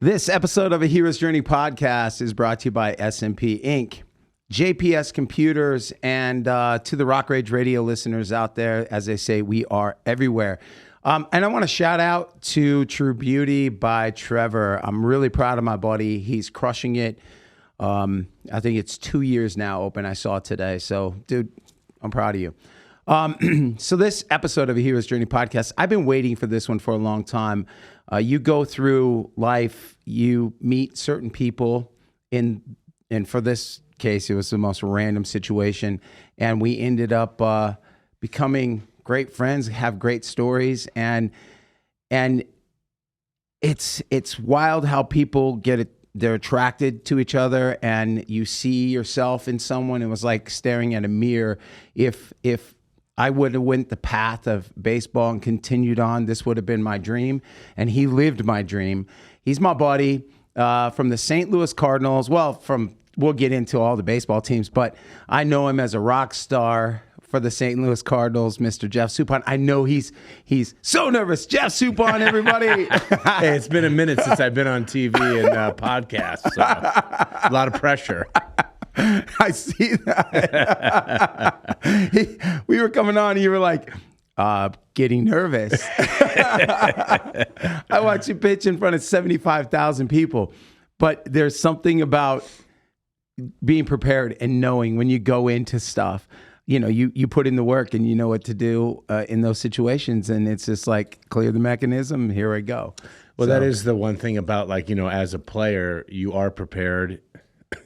This episode of A Hero's Journey podcast is brought to you by S&P Inc., JPS Computers, and to the Rock Rage Radio listeners out there, as they say, we are everywhere. And I want to shout out to True Beauty by Trevor. I'm really proud of my buddy. He's crushing it. I think it's 2 years now open. I saw it today. So, dude, I'm proud of you. So this episode of A Hero's Journey podcast, I've been waiting for this one for a long time. You go through life, you meet certain people, and for this case, it was the most random situation, and we ended up becoming great friends, have great stories, and it's wild how people get it. They're attracted to each other, and you see yourself in someone. It was like staring at a mirror. If I would have went the path of baseball and continued on, this would have been my dream, and he lived my dream. He's my buddy from the St. Louis Cardinals. We'll get into all the baseball teams, but I know him as a rock star for the St. Louis Cardinals, Mr. Jeff Suppan. I know he's so nervous. Jeff Suppan, everybody. Hey, it's been a minute since I've been on TV and podcasts, so a lot of pressure. I see that. We were coming on, and you were like, getting nervous. I watched you pitch in front of 75,000 people, but there's something about being prepared and knowing when you go into stuff, you put in the work and you know what to do in those situations. And it's just like, clear the mechanism. Here I go. Well, that is the one thing about as a player, you are prepared.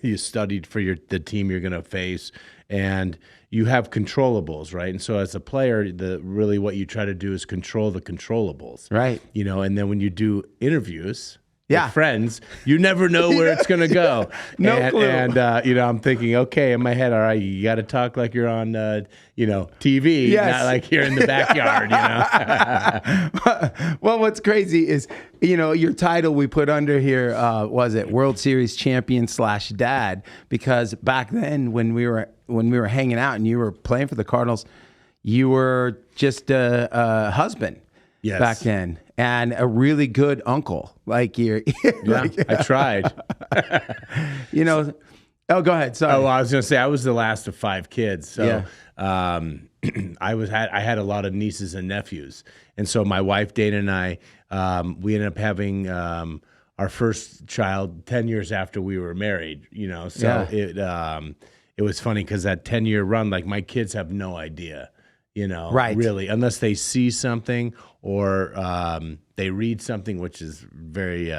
You studied for the team you're going to face, and you have controllables, right? And so as a player, really what you try to do is control the controllables. Right. And then when you do interviews, with friends, you never know where it's going to go. No clue. And I'm thinking, okay, in my head, all right, you got to talk like you're on, TV, yes. not like you're in the backyard, Well, what's crazy is, your title we put under here, was it World Series champion / dad? Because back then when we were hanging out and you were playing for the Cardinals, you were just a husband. Yes. Back then, and a really good uncle. Like you're, I tried. Oh, go ahead. Sorry. Oh, well, I was going to say I was the last of 5 kids, so I had a lot of nieces and nephews, and so my wife Dana and I, we ended up having our first child 10 years after we were married. So it was funny because that 10-year run, like my kids have no idea. Right. Really, unless they see something or they read something, which is very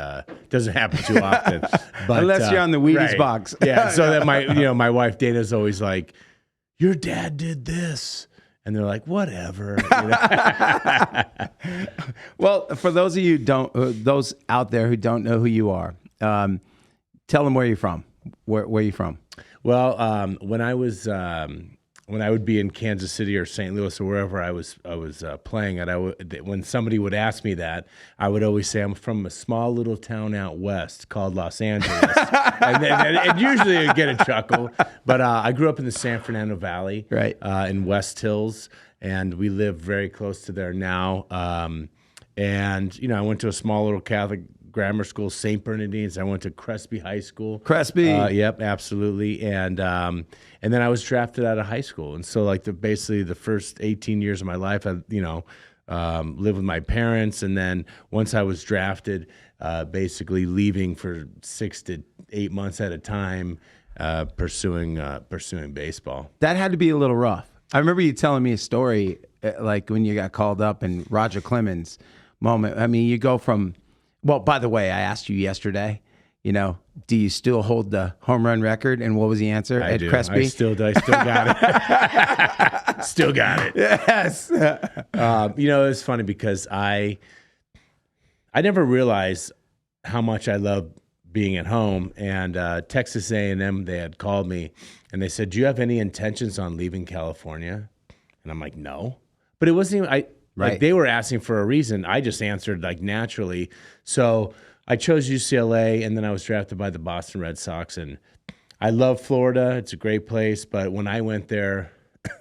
doesn't happen too often. But unless you're on the Wheaties box. Yeah. So that my wife Dana's always like, "Your dad did this," and they're like, "Whatever." Well, for those of you those out there who don't know who you are, tell them where you're from. Where are you from? Well, when I would be in Kansas City or St. Louis or wherever I was playing at, when somebody would ask me that, I would always say I'm from a small little town out west called Los Angeles, and usually I get a chuckle. But I grew up in the San Fernando Valley, right, in West Hills, and we live very close to there now. And I went to a small little Catholic grammar school, St. Bernardines. I went to Crespi High School. Crespi. Yep, absolutely. And then I was drafted out of high school. And so basically the first 18 years of my life, I lived with my parents. And then once I was drafted, basically leaving for 6 to 8 months at a time, pursuing baseball. That had to be a little rough. I remember you telling me a story, like when you got called up and Roger Clemens moment. I mean, you go from, well, by the way, I asked you yesterday, do you still hold the home run record? And what was the answer at Crespi? I still got it. Still got it. Yes. It's funny because I never realized how much I love being at home. And Texas A&M, they had called me and they said, "Do you have any intentions on leaving California?" And I'm like, "No." But it wasn't even, Right. They were asking for a reason. I just answered naturally. So I chose UCLA, and then I was drafted by the Boston Red Sox. And I love Florida. It's a great place. But when I went there,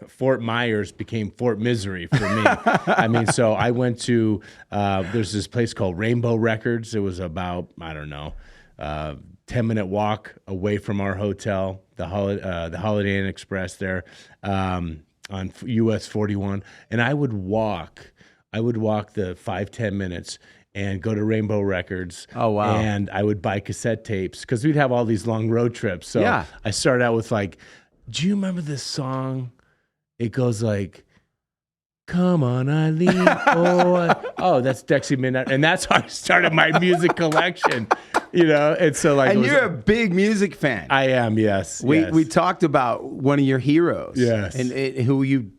Fort Myers became Fort Misery for me. I mean, so I went to, there's this place called Rainbow Records. It was about, I don't know, 10-minute walk away from our hotel, the Holiday Inn Express there, on US 41. And I would walk the 5-10 minutes and go to Rainbow Records. Oh, wow. And I would buy cassette tapes because we'd have all these long road trips. So Yeah. I started out with like, do you remember this song? It goes like, come on, Eileen. Oh, that's Dexy Midnight. And that's how I started my music collection, you know? And so like, And you're a big music fan. I am, yes. We talked about one of your heroes. Yes. And who you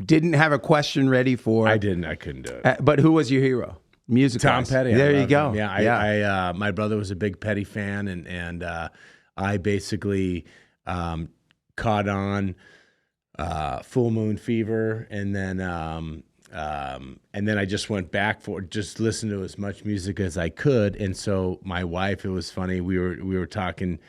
didn't have a question ready for. I couldn't do it. But who was your hero? Music Tom Petty. There you go. Him. Yeah, my brother was a big Petty fan, and I basically caught on Full Moon Fever, and then I just went back for just listen to as much music as I could. And so my wife, it was funny. We were talking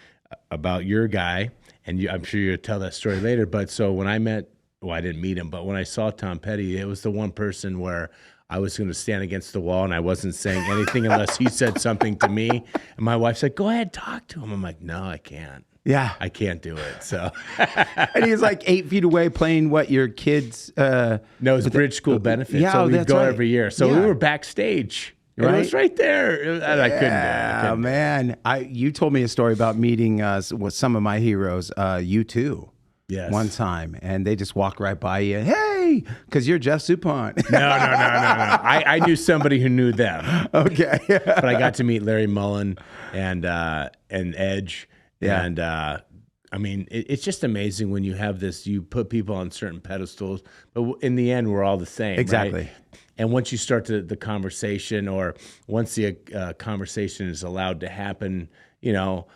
about your guy, and I'm sure you'll tell that story later. But so when I didn't meet him, but when I saw Tom Petty, it was the one person where I was going to stand against the wall and I wasn't saying anything unless he said something to me. And my wife said, go ahead, talk to him. I'm like, no, I can't. Yeah. I can't do it. So, and he was like 8 feet away playing what your kids. No, it was Bridge School benefits. Yeah, so we'd that's go right. every year. So we were backstage. Right? It was right there. And I couldn't do it. Oh, man. You told me a story about meeting with some of my heroes, you too. Yes. One time, and they just walk right by you. Hey, because you're Jeff Suppan. No. I knew somebody who knew them. Okay. But I got to meet Larry Mullen and Edge. Yeah. And I mean, it's just amazing when you have this, you put people on certain pedestals, but in the end, we're all the same. Exactly. Right? And once you start the conversation, or once the conversation is allowed to happen, you know,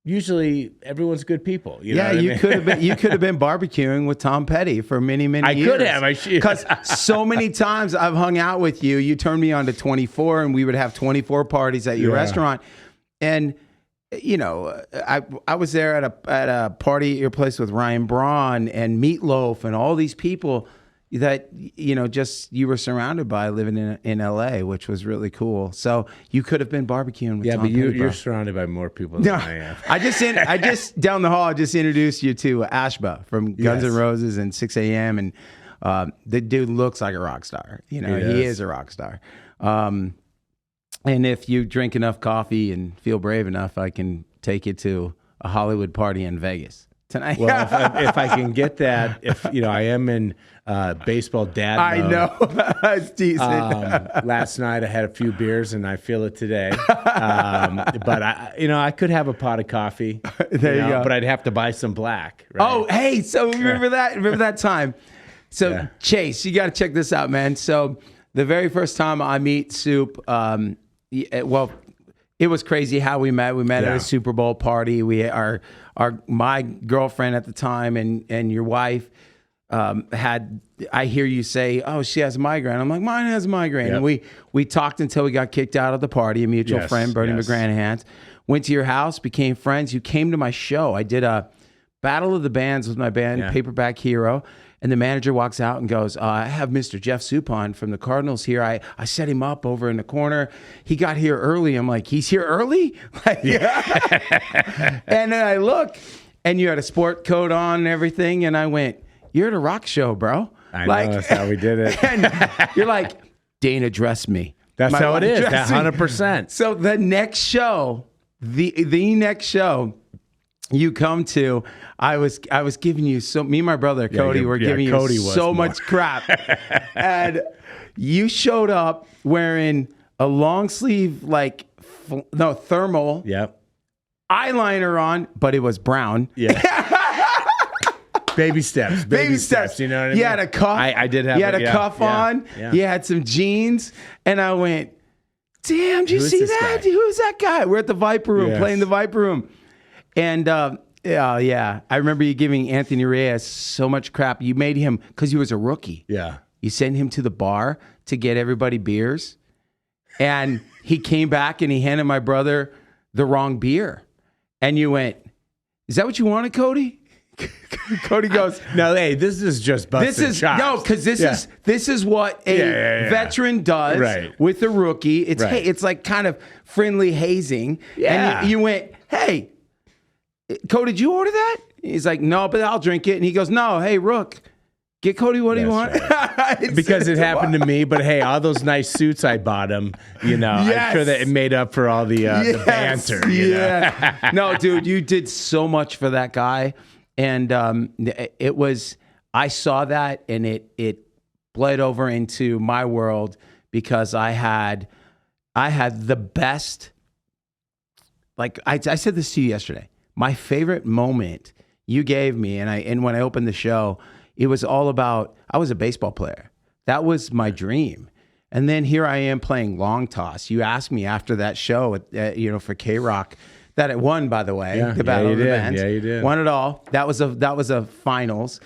usually everyone's good people. You know you could have been barbecuing with Tom Petty for many years. I could have. Because so many times I've hung out with you. You turned me on to 24, and we would have 24 parties at your restaurant. And you know, I was there at a party at your place with Ryan Braun and Meatloaf and all these people that, you know, just you were surrounded by living in LA, which was really cool. So you could have been barbecuing with Tom but Petty, you're surrounded by more people than I am. I just down the hall, I just introduced you to Ashba from Guns N' Roses and 6 a.m. And the dude looks like a rock star. You know, he is a rock star. And if you drink enough coffee and feel brave enough, I can take you to a Hollywood party in Vegas tonight. Well, if I can get that, I am in baseball dad mode. I know. It's decent. Last night I had a few beers and I feel it today. But I could have a pot of coffee. There you go. But I'd have to buy some black. Right? Oh, hey, so remember that? Remember that time? So Chase, you got to check this out, man. So the very first time I meet Soup, it was crazy how we met. We met at a Super Bowl party. My girlfriend at the time and your wife I hear you say, oh, she has a migraine. I'm like, mine has a migraine. Yep. And we talked until we got kicked out of the party. A mutual friend, Bernie McGranahan, went to your house, became friends. You came to my show. I did a Battle of the Bands with my band, Paperback Hero. And the manager walks out and goes, I have Mr. Jeff Suppan from the Cardinals here. I set him up over in the corner. He got here early. I'm like, he's here early? And then I look, and you had a sport coat on and everything. And I went, you're at a rock show, bro. I know, that's how we did it. And you're like, Dana dressed me. That's My how it wife is, dressed me. 100%. So the next show, the next show you come to, I was giving you me and my brother Cody were giving Cody you so much crap, and you showed up wearing a long sleeve thermal eyeliner on, but it was brown. Baby steps. Baby steps. You know what I mean? You had a cuff. I did have. You had a cuff on. Yeah. You had some jeans, and I went, "Damn, did you see that? Who's that guy?" We're at the Viper Room playing the Viper Room, and I remember you giving Anthony Reyes so much crap. You made him because he was a rookie. Yeah. You sent him to the bar to get everybody beers, and he came back and he handed my brother the wrong beer, and you went, "Is that what you wanted, Cody?" Cody goes, no, hey, this is just busting chops. No, because this is what a veteran does with a rookie. It's it's like kind of friendly hazing. Yeah. And you went, hey, Cody, did you order that? He's like, no, but I'll drink it. And he goes, no, hey, Rook, get Cody what he wants. Right. Because it happened to me, but hey, all those nice suits I bought him, you know, I'm sure that it made up for all the banter. You know? No, dude, you did so much for that guy. And it was, I saw that and it bled over into my world because I had the best, like I said this to you yesterday, my favorite moment you gave me, and when I opened the show, it was all about, I was a baseball player. That was my dream. And then here I am playing long toss. You asked me after that show, for K-Rock, that it won, by the way, the Battle of the Bands. Yeah, you did. Won it all. That was a finals,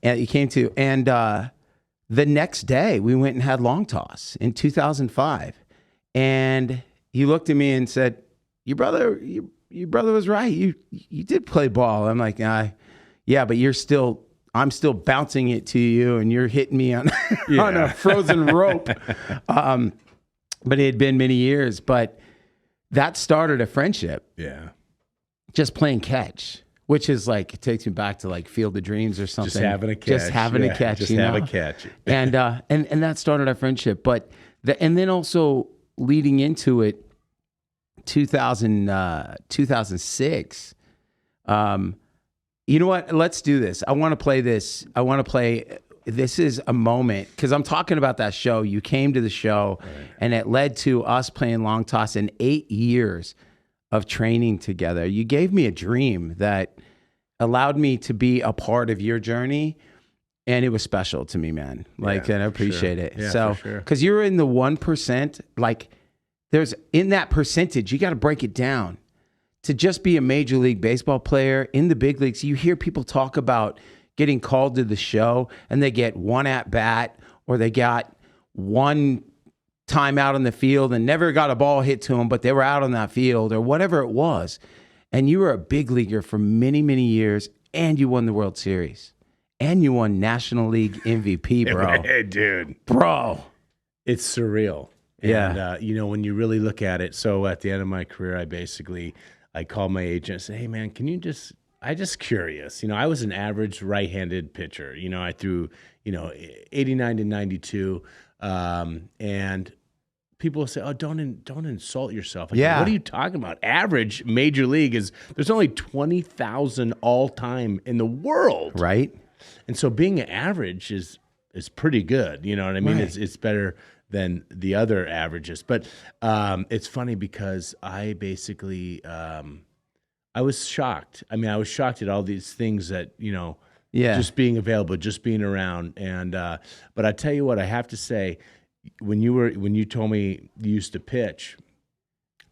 and you came to. And the next day, we went and had long toss in 2005. And he looked at me and said, "Your brother was right. You did play ball." I'm like, yeah, but I'm still bouncing it to you, and you're hitting me on on a frozen rope. But it had been many years, but that started a friendship. Yeah. Just playing catch, which is like, it takes me back to like Field of Dreams or something. Just having a catch. Just having a catch. Just have a catch. And that started our friendship. But and then also leading into it, 2006. You know what? Let's do this. I want to play this. This is a moment, because I'm talking about that show. You came to the show, and it led to us playing long toss in 8 years of training together. You gave me a dream that allowed me to be a part of your journey, and it was special to me, man. And I appreciate it. Yeah, so, for sure. because you're in the 1%, like there's in that percentage, you got to break it down. To just be a Major League Baseball player in the big leagues, you hear people talk about getting called to the show and they get one at bat, or they got one time out on the field and never got a ball hit to them, but they were out on that field or whatever it was. And you were a big leaguer for many, many years, and you won the World Series, and you won National League MVP, bro. Hey, dude. Bro. It's surreal. Yeah. And, when you really look at it, so at the end of my career, I called my agent and said, hey, man, I just curious. I was an average right-handed pitcher. I threw, 89 to 92. And people will say, oh, don't insult yourself. What are you talking about? Average major league there's only 20,000 all-time in the world. Right. And so being an average is pretty good. You know what I mean? Right. It's better than the other averages. But it's funny because I basically I was shocked. I mean, I was shocked at all these things that, just being available, just being around. And but I tell you what, I have to say, when you told me you used to pitch,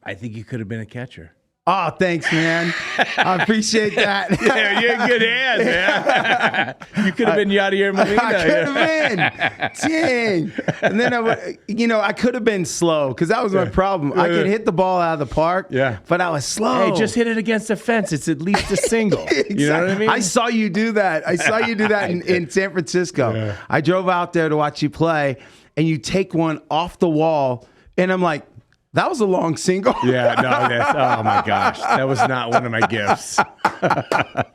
I think you could have been a catcher. Oh, thanks, man. I appreciate that. Yeah, you're in good hands, man. You could have been Yadier Molina. I could have been. Dang. And then I could have been slow, because that was my problem. I could hit the ball out of the park, but I was slow. Hey, just hit it against the fence. It's at least a single. Exactly. You know what I mean? I saw you do that. in San Francisco. Yeah. I drove out there to watch you play, and you take one off the wall, and I'm like, that was a long single. Yeah, no, oh my gosh. That was not one of my gifts. That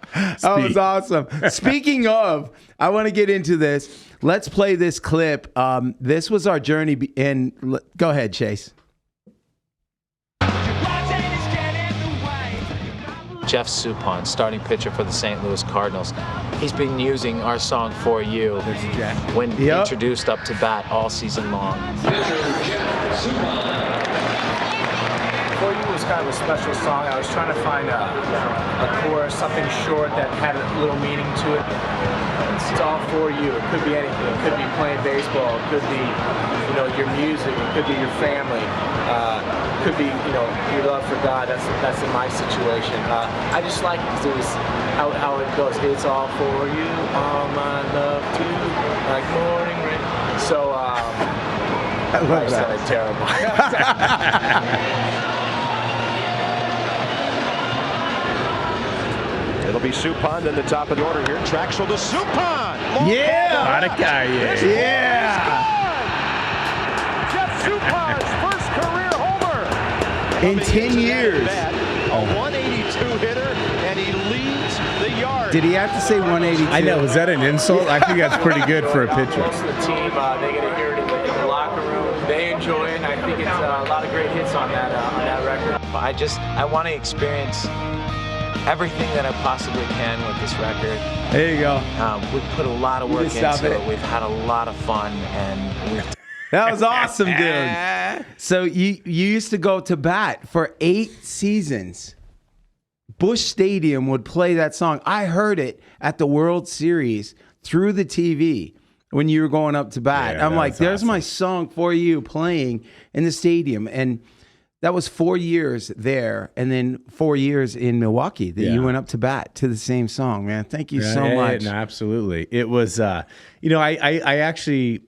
was awesome. Speaking of, I want to get into this. Let's play this clip. This was our journey. Go ahead, Chase. Jeff Suppan, starting pitcher for the St. Louis Cardinals. He's been using our song For You when introduced up to bat all season long. For You was kind of a special song. I was trying to find a chorus, something short that had a little meaning to it. It's all for you. It could be anything. It could be playing baseball. It could be, your music. It could be your family. It could be, your love for God. That's in my situation. I just like it because it was how it goes. It's all for you, all my love to you, like morning rain. So I love that. Sounded terrible. It'll be Suppan in the top of the order here. Traxel to Suppan. Yeah. What a guy, Yeah. Jeff Suppan's first career homer. In 10 years. A 182 hitter, and he leads the yard. Did he have to say 182? I know. Is that an insult? I think that's pretty good for a pitcher. Most of the team, they get to hear it in the locker room. They enjoy it, and I think it's a lot of great hits on that record. I want to experience everything that I possibly can with this record. There you go. We've put a lot of work into it. We've had a lot of fun, and we've That was awesome, dude. So you used to go to bat for 8 seasons. Busch Stadium would play that song. I heard it at the World Series through the TV when you were going up to bat. Yeah, I'm like, there's awesome. my song for you playing in the stadium. And that was 4 years there, and then 4 years in Milwaukee that you went up to bat to the same song, man. Thank you so much. No, absolutely. It was, I actually,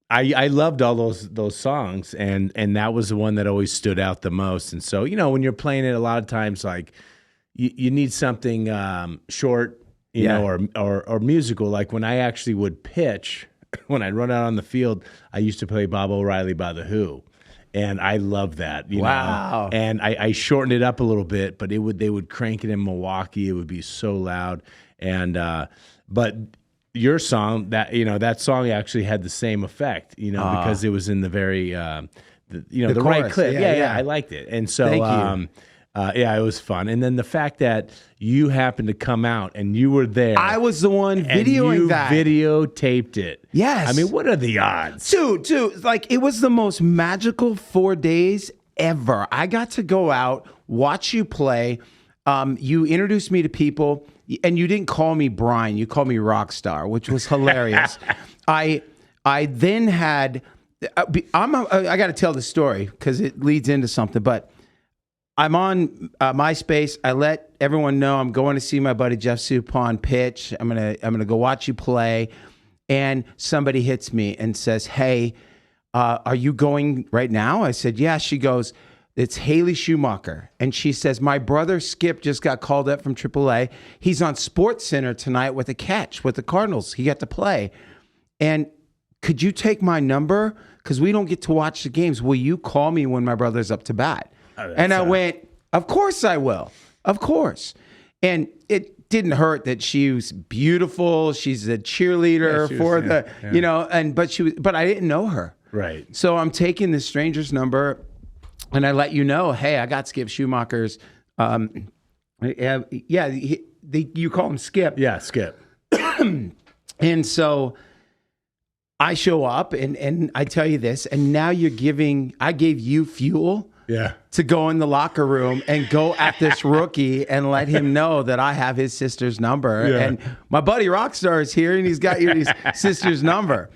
I loved all those songs, and that was the one that always stood out the most. And so, when you're playing it, a lot of times, like you need something short, you know, or musical. Like when I actually would pitch, when I'd run out on the field, I used to play Bob O'Reilly by The Who. And I love that, you know. And I shortened it up a little bit, but they would crank it in Milwaukee. It would be so loud. And but your song, that song actually had the same effect, because it was in the very the chorus, right clip. yeah. I liked it. And so Thank you. It was fun. And then the fact that you happened to come out and you were there. I was the one videoing that. Videotaped it. Yes. I mean, what are the odds? Dude, like it was the most magical 4 days ever. I got to go out, watch you play. You introduced me to people, and you didn't call me Brian. You called me Rockstar, which was hilarious. I then had, I got to tell the story because it leads into something, but I'm on MySpace. I let everyone know I'm going to see my buddy Jeff Suppan pitch. I'm gonna go watch you play, and somebody hits me and says, "Hey, are you going right now?" I said, "Yeah." She goes, "It's Haley Schumacher," and she says, "My brother Skip just got called up from AAA. He's on Sports Center tonight with a catch with the Cardinals. He got to play, and could you take my number because we don't get to watch the games? Will you call me when my brother's up to bat?" And I went, "Of course I will. Of course." And it didn't hurt that she was beautiful. She's a cheerleader but I didn't know her. Right. So I'm taking this stranger's number and I let you know, hey, I got Skip Schumacher's. You call him Skip. Yeah, Skip. And so I show up and I tell you this, and now I gave you fuel. Yeah. To go in the locker room and go at this rookie and let him know that I have his sister's number. Yeah. And my buddy Rockstar is here and he's got your sister's number.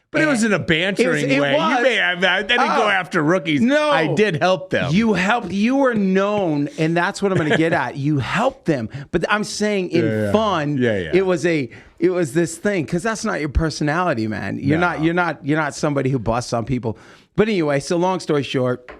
But it was in a bantering way. Was. You may have, I didn't go after rookies. No. I did help them. You helped. You were known, and that's what I'm going to get at. You helped them. But I'm saying in fun, it was this thing, because that's not your personality, man. You're not somebody who busts on people. But anyway, so long story short,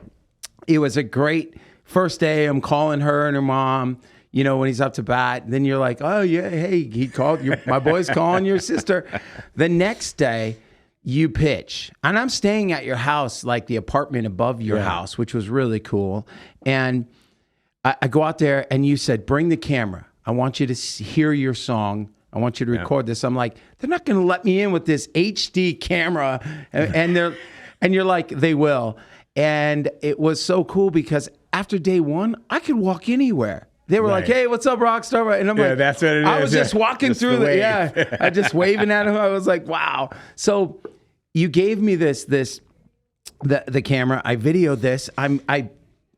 it was a great first day. I'm calling her and her mom, when he's up to bat. Then you're like, oh, yeah, hey, he called. My boy's calling your sister. The next day, you pitch. And I'm staying at your house, like the apartment above your house, which was really cool. And I go out there, and you said, bring the camera. I want you to hear your song. I want you to record this. I'm like, they're not going to let me in with this HD camera. And you're like, they will. And it was so cool because after day one, I could walk anywhere. They were like, hey, what's up, Rockstar? And I'm like, that's what it is. I was just walking Just through the I just waving at him. I was like, wow. So you gave me the camera. I videoed this.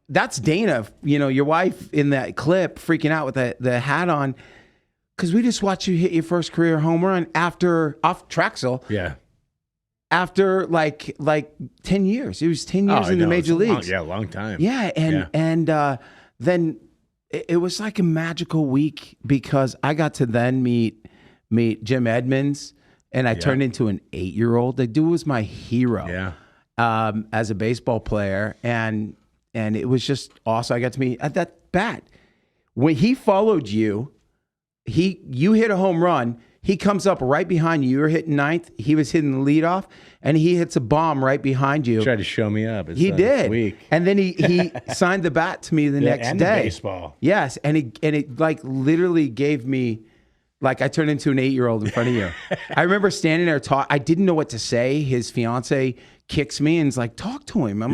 That's Dana, your wife in that clip freaking out with the hat on. Because we just watched you hit your first career home run off Traxel. Yeah. After like 10 years. It was 10 years in the major leagues. Long time. Yeah, and then it was like a magical week because I got to then meet Jim Edmonds, and I turned into an 8-year-old. The dude was my hero. Yeah. As a baseball player, and it was just awesome. I got to meet at that bat. When he followed you, you hit a home run. He comes up right behind you. You were hitting ninth. He was hitting the leadoff, and he hits a bomb right behind you. He tried to show me up. He did. Week. And then he signed the bat to me the next and day. The baseball. Yes, and it like literally gave me, like, I turned into an 8-year-old in front of you. I remember standing there I didn't know what to say. His fiance kicks me and is like, talk to him. I'm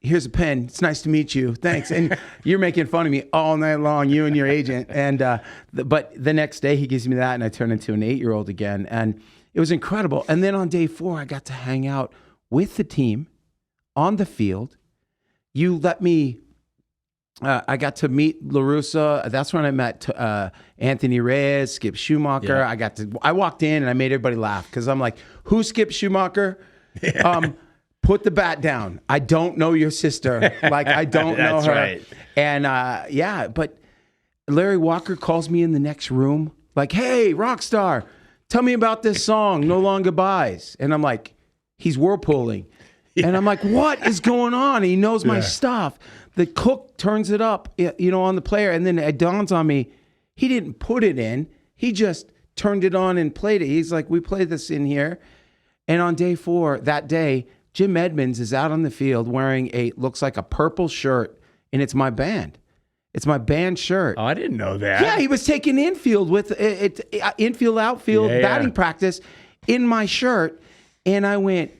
here's a pen. It's nice to meet you. Thanks. And you're making fun of me all night long, you and your agent. And but the next day he gives me that, and I turn into an 8-year-old again. And it was incredible. And then on day 4, I got to hang out with the team on the field. You let me. I got to meet LaRussa. That's when I met Anthony Reyes, Skip Schumacher. Yeah. I walked in and I made everybody laugh because I'm like, who's Skip Schumacher? Put the bat down. I don't know your sister. Like, I don't know That's her. right. And but Larry Walker calls me in the next room, like, hey, rock star, tell me about this song, No Long Goodbyes. And I'm like, he's whirlpooling. Yeah. And I'm like, what is going on? He knows my stuff. The cook turns it up, on the player. And then it dawns on me, he didn't put it in. He just turned it on and played it. He's like, we play this in here. And on day 4, that day, Jim Edmonds is out on the field wearing looks like a purple shirt, and it's my band. It's my band shirt. Oh, I didn't know that. Yeah, he was taking infield with infield, outfield, batting practice in my shirt. And I went,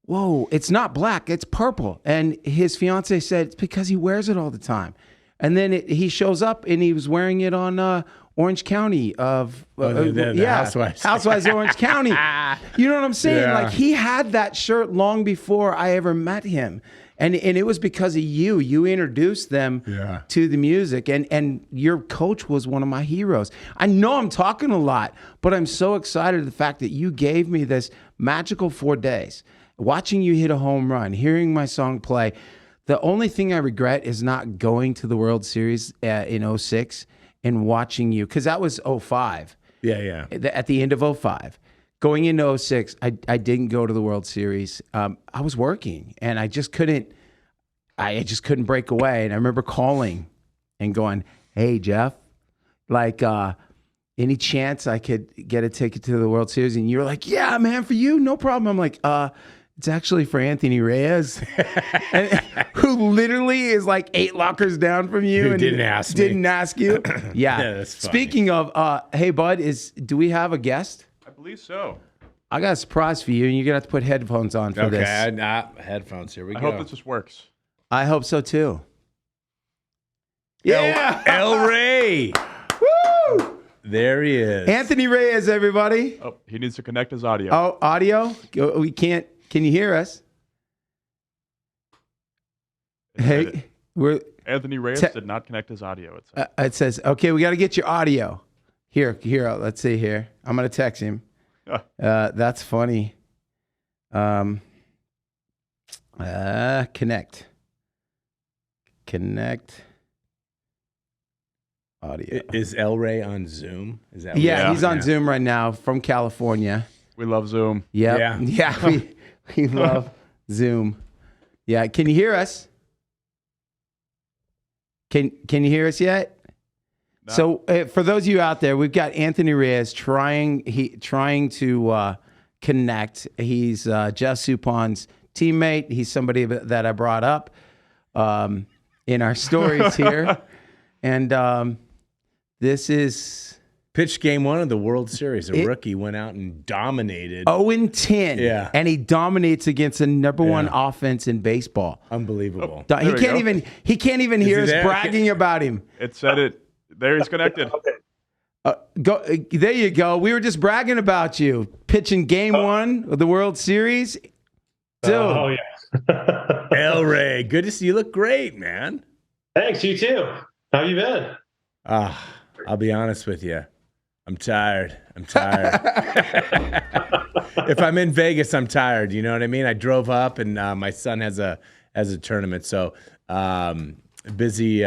whoa, it's not black, it's purple. And his fiance said, it's because he wears it all the time. And then he shows up, and he was wearing it on Orange County of Housewives. Housewives of Orange County. You know what I'm saying? Yeah. Like, he had that shirt long before I ever met him. And it was because of you. You introduced them to the music. And your coach was one of my heroes. I know I'm talking a lot, but I'm so excited the fact that you gave me this magical 4 days. Watching you hit a home run, hearing my song play. The only thing I regret is not going to the World Series in 06 and watching you, because that was 05. Yeah. At the end of 05. Going into 06, I didn't go to the World Series. I was working, and I just couldn't break away. And I remember calling and going, hey, Jeff, like, any chance I could get a ticket to the World Series? And you were like, yeah, man, for you, no problem. I'm like, it's actually for Anthony Reyes, who literally is like 8 lockers down from you. Who and didn't ask you. Yeah. That's funny. Speaking of, hey, bud, do we have a guest? I believe so. I got a surprise for you, and you're going to have to put headphones on for this. Okay, headphones. Here we go. I hope this just works. I hope so, too. Yeah. El Rey. Woo! There he is. Anthony Reyes, everybody. Oh, he needs to connect his audio. Oh, audio? We can't. Can you hear us? Hey, Anthony Reyes did not connect his audio. It says, okay, we got to get your audio. Here, let's see here. I'm going to text him. That's funny. Connect audio. Is El Rey on Zoom? Is that? Yeah, he's on Zoom right now from California. We love Zoom. Yep. Yeah. We love Zoom. Yeah. Can you hear us? Can you hear us yet? No. So for those of you out there, we've got Anthony Reyes trying to connect. He's Jeff Suppan's teammate. He's somebody that I brought up in our stories here. And this is pitched game 1 of the World Series. A rookie went out and dominated. 0-10. Yeah. And he dominates against the number 1 offense in baseball. Unbelievable. He can't even hear us bragging about him. It said it. There, he's connected. There you go. We were just bragging about you. Pitching game 1 of the World Series. Dude. Oh, yeah. El Rey, good to see you. Look great, man. Thanks, you too. How you been? I'll be honest with you. I'm tired. If I'm in Vegas, I'm tired. You know what I mean? I drove up, and my son has a tournament, so busy.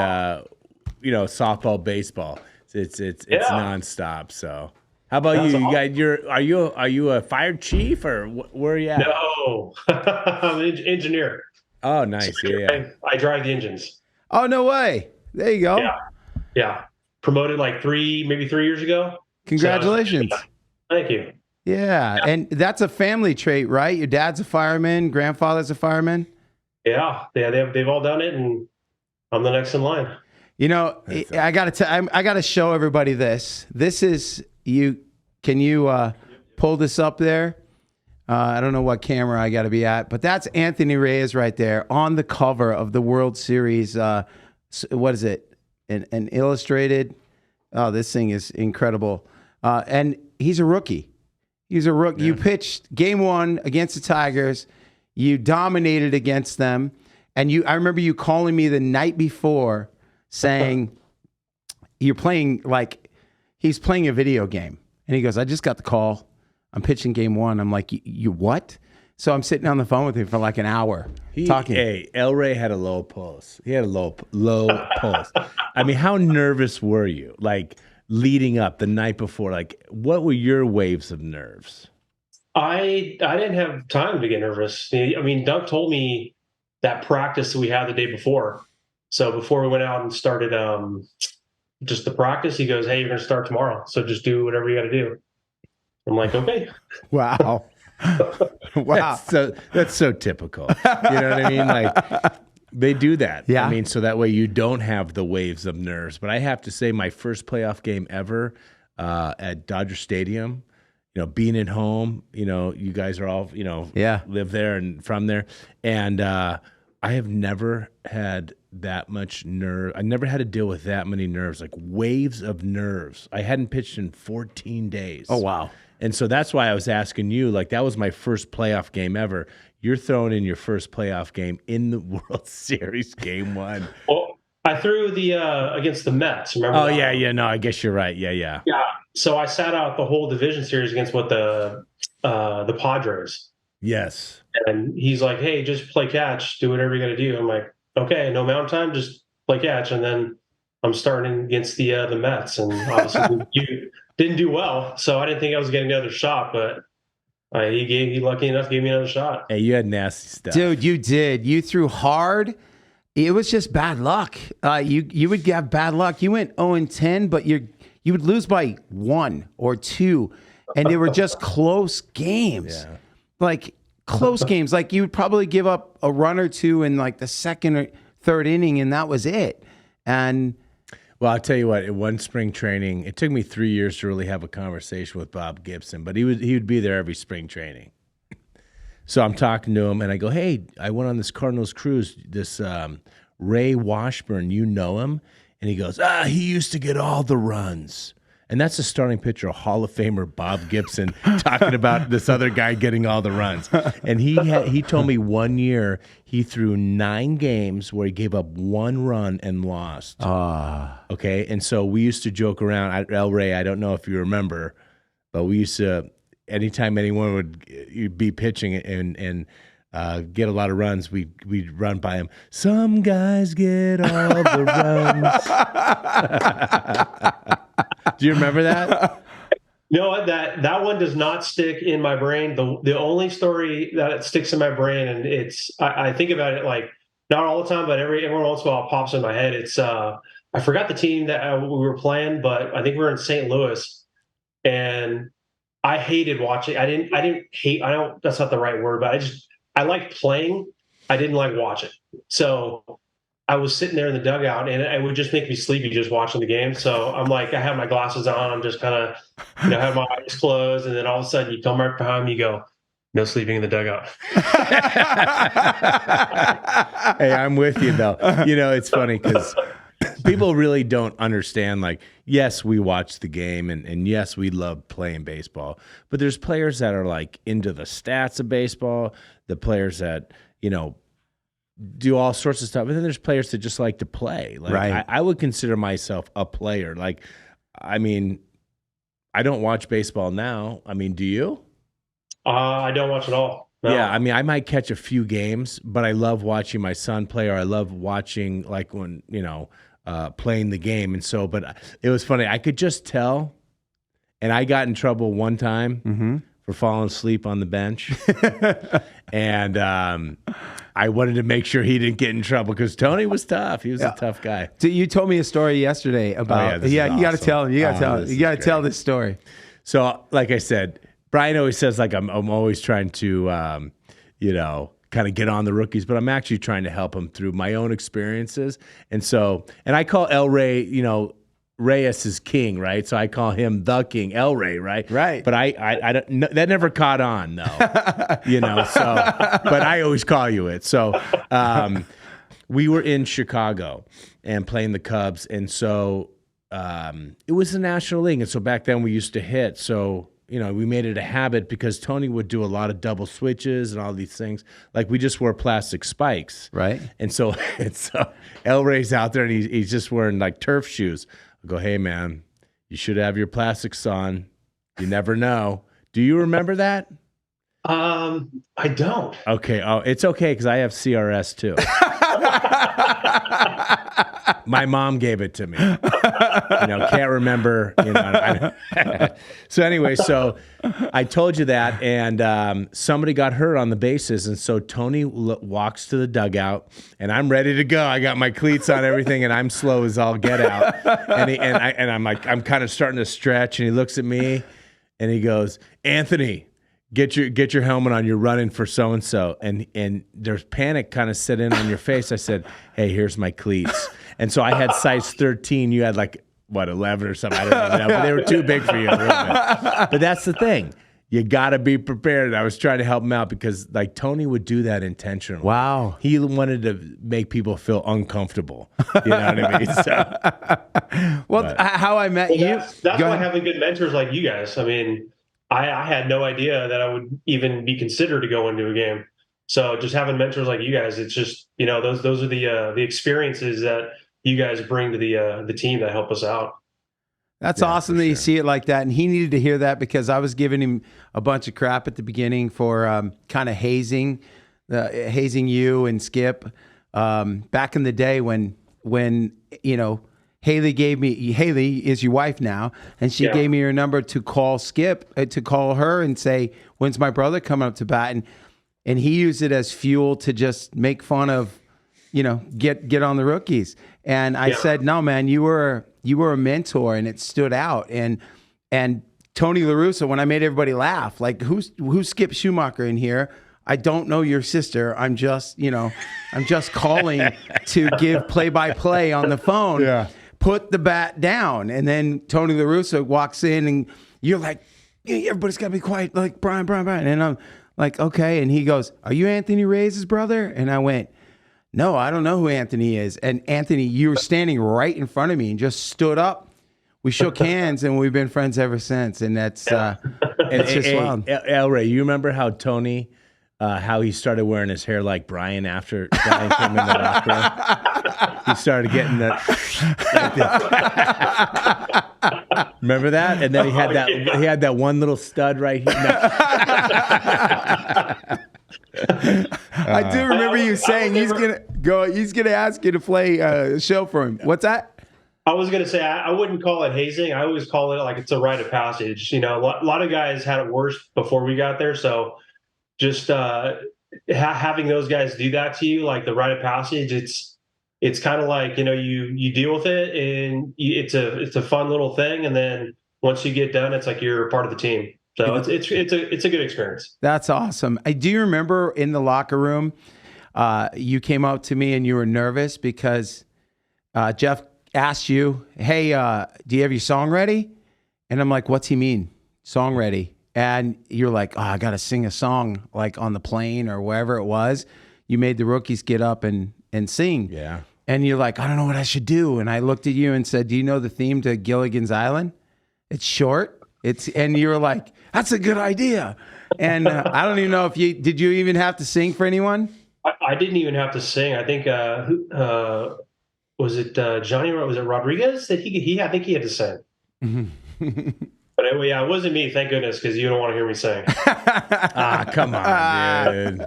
Softball, baseball. It's nonstop. So, how about you? Awesome. Are you a fire chief, or where are you at? No, I'm an engineer. Oh, nice. So yeah. I drive the engines. Oh, no way. There you go. Yeah. Promoted like maybe 3 years ago. Congratulations. So, thank you. Yeah. And that's a family trait, right? Your dad's a fireman, grandfather's a fireman. Yeah. They've all done it, and I'm the next in line. You know, I gotta show everybody this. This is you. Can you pull this up there? I don't know what camera I got to be at, but that's Anthony Reyes right there on the cover of the World Series. What is it? An illustrated. Oh, this thing is incredible. And he's a rookie. He's a rookie. Yeah. You pitched game 1 against the Tigers. You dominated against them. And I remember you calling me the night before saying you're playing he's playing a video game. And he goes, I just got the call. I'm pitching game 1. I'm like, you what? So I'm sitting on the phone with him for like an hour talking. Hey, El Rey had a low pulse. He had a low pulse. I mean, how nervous were you? Like leading up the night before, like what were your waves of nerves? I didn't have time to get nervous. I mean, Doug told me that practice that we had the day before. So before we went out and started just the practice, he goes, hey, you're going to start tomorrow. So just do whatever you got to do. I'm like, okay. Wow. Wow. That's so typical. You know what I mean? Like they do that. Yeah. I mean, so that way you don't have the waves of nerves. But I have to say my first playoff game ever at Dodger Stadium, being at home, you guys are all, live there and from there. And I have never had that much nerve. I never had to deal with that many nerves, like waves of nerves. I hadn't pitched in 14 days. Oh, wow. And so that's why I was asking you, like that was my first playoff game ever. You're throwing in your first playoff game in the World Series game 1. Well, I threw the against the Mets. Remember? Oh, yeah. No, I guess you're right. Yeah. Yeah. So I sat out the whole division series against the Padres. Yes. And he's like, hey, just play catch. Do whatever you got to do. I'm like, okay, no mountain time, just play catch. And then I'm starting against the Mets. And obviously you didn't do well. So I didn't think I was getting another shot. But he lucky enough gave me another shot. Hey, you had nasty stuff. Dude, you did. You threw hard. It was just bad luck. You would have bad luck. You went 0-10, but you would lose by 1 or 2. And they were just close games. Yeah. Like close games. Like you would probably give up a run or 2 in like the second or third inning, and that was it. And well, I'll tell you what, in one spring training, it took me 3 years to really have a conversation with Bob Gibson, but he would be there every spring training. So I'm talking to him, and I go, hey, I went on this Cardinals cruise, this Ray Washburn, you know him? And he goes, he used to get all the runs. And that's the starting pitcher, Hall of Famer Bob Gibson, talking about this other guy getting all the runs. And he told me 1 year he threw 9 games where he gave up 1 run and lost. Okay, and so we used to joke around at El Rey. I don't know if you remember, but we used to, anytime anyone would be pitching and get a lot of runs, we'd run by him. Some guys get all the runs. Do you remember that? No, that one does not stick in my brain. The only story that sticks in my brain, and I think about it like not all the time, but every once in a while it pops in my head. It's I forgot the team that we were playing, but I think we were in St. Louis, and I hated watching. I didn't hate. I don't. That's not the right word, but I liked playing. I didn't like watching. So I was sitting there in the dugout, and it would just make me sleepy just watching the game. So I'm like, I have my glasses on. I'm just kind of, have my eyes closed. And then all of a sudden you come right behind me, you go, no sleeping in the dugout. Hey, I'm with you, though. It's funny because people really don't understand, like, yes, we watch the game, and yes, we love playing baseball. But there's players that are, like, into the stats of baseball, the players that, do all sorts of stuff. And then there's players that just like to play. Like, right. I would consider myself a player. Like, I mean, I don't watch baseball now. I mean, do you? I don't watch at all. No. Yeah, I mean, I might catch a few games, but I love watching my son play, or I love watching, like, when, playing the game. And so, but it was funny. I could just tell, and I got in trouble one time for falling asleep on the bench. And I wanted to make sure he didn't get in trouble because Tony was tough. He was a tough guy. You told me a story yesterday about. You got to tell him. You got to tell him. You got to tell this story. So, like I said, Brian always says like I'm always trying to, kind of get on the rookies, but I'm actually trying to help them through my own experiences. And so, and I call El Rey, Reyes is king, right? So I call him the king, El Rey, right? Right. But I don't, that never caught on, though. So, but I always call you it. So we were in Chicago and playing the Cubs. And so it was the National League. And so back then we used to hit. So, we made it a habit because Tony would do a lot of double switches and all these things. Like we just wore plastic spikes. Right. And so El Rey's out there and he's just wearing like turf shoes. I go, hey, man, you should have your plastics on. You never know. Do you remember that? I don't. Okay. Oh, it's okay because I have CRS too. My mom gave it to me. Can't remember. So anyway, so I told you that, and somebody got hurt on the bases, and so Tony walks to the dugout, and I'm ready to go. I got my cleats on, everything, and I'm slow as all get out. And I'm like, I'm kind of starting to stretch, and he looks at me, and he goes, Anthony, get your helmet on. You're running for so and so, and there's panic kind of set in on your face. I said, hey, here's my cleats. And so I had size 13. You had like, 11 or something. I don't even know. But they were too big for you. But that's the thing. You got to be prepared. I was trying to help him out because like Tony would do that intentionally. Wow. He wanted to make people feel uncomfortable. You know what I mean? So, how I met you. That's why having good mentors like you guys. I mean, I had no idea that I would even be considered to go into a game. So just having mentors like you guys, it's just, those are the experiences that you guys bring to the team that help us out. That's awesome that you see it like that. And he needed to hear that because I was giving him a bunch of crap at the beginning for kind of hazing you and Skip. Back in the day when Haley is your wife now, and she gave me her number to call Skip, to call her and say, when's my brother coming up to bat? And he used it as fuel to just make fun of, get on the rookies. And I said, no, man, you were a mentor, and it stood out. And Tony La Russa, when I made everybody laugh, like who's Skip Schumacher in here? I don't know your sister. I'm just calling to give play-by-play on the phone. Yeah. Put the bat down. And then Tony La Russa walks in, and you're like, everybody's got to be quiet, like Brian. And I'm like, okay. And he goes, are you Anthony Reyes' brother? And I went, no, I don't know who Anthony is. And Anthony, you were standing right in front of me and just stood up. We shook hands, and we've been friends ever since. And that's it's just wild. El Rey, you remember how Tony, how he started wearing his hair like Brian after Brian came in the locker room? He started getting that. Remember that? And then he had that one little stud right here. No. I do remember you saying he's gonna ask you to play a show for him. What's that? I was gonna say I wouldn't call it hazing. I always call it like it's a rite of passage. A lot of guys had it worse before we got there. So just having those guys do that to you, like the rite of passage, it's kind of like you deal with it, and it's a fun little thing, and then once you get done, it's like you're part of the team. So it's a good experience. That's awesome. Do you remember in the locker room, you came up to me and you were nervous because Jeff asked you, hey, do you have your song ready? And I'm like, what's he mean? Song ready? And you're like, I got to sing a song like on the plane or wherever it was. You made the rookies get up and sing. Yeah. And you're like, I don't know what I should do. And I looked at you and said, do you know the theme to Gilligan's Island? It's short. And you were like, that's a good idea. And I don't even know if did you even have to sing for anyone? I didn't even have to sing. I think, was it Johnny, was it Rodriguez that I think he had to sing. But anyway, it wasn't me, thank goodness, because you don't want to hear me sing. Come on, dude.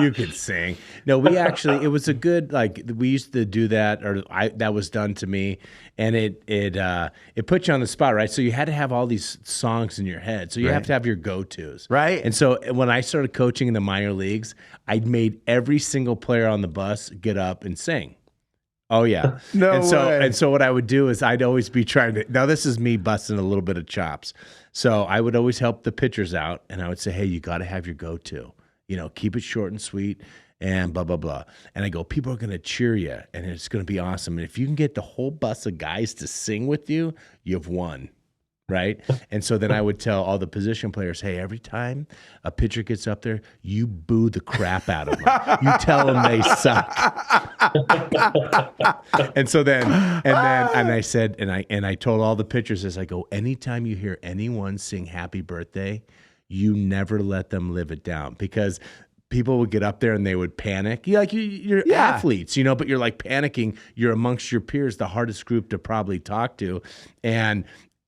You could sing. No, we actually, it was a good, like, we used to do that, or that was done to me, and it put you on the spot, right? So you had to have all these songs in your head. So you have to have your go-tos. Right. And so when I started coaching in the minor leagues, I made every single player on the bus get up and sing. Oh yeah. No way. And so what I would do is I'd always be trying to, now this is me busting a little bit of chops. So I would always help the pitchers out, and I would say, hey, you got to have your go-to, keep it short and sweet and blah, blah, blah. And I go, people are going to cheer you and it's going to be awesome. And if you can get the whole bus of guys to sing with you, you've won. Right. And so then I would tell all the position players, hey, every time a pitcher gets up there, you boo the crap out of them. You tell them they suck. And so then I said, and I told all the pitchers as I go, anytime you hear anyone sing happy birthday, you never let them live it down, because people would get up there and they would panic. You're athletes, but you're like panicking. You're amongst your peers, the hardest group to probably talk to. And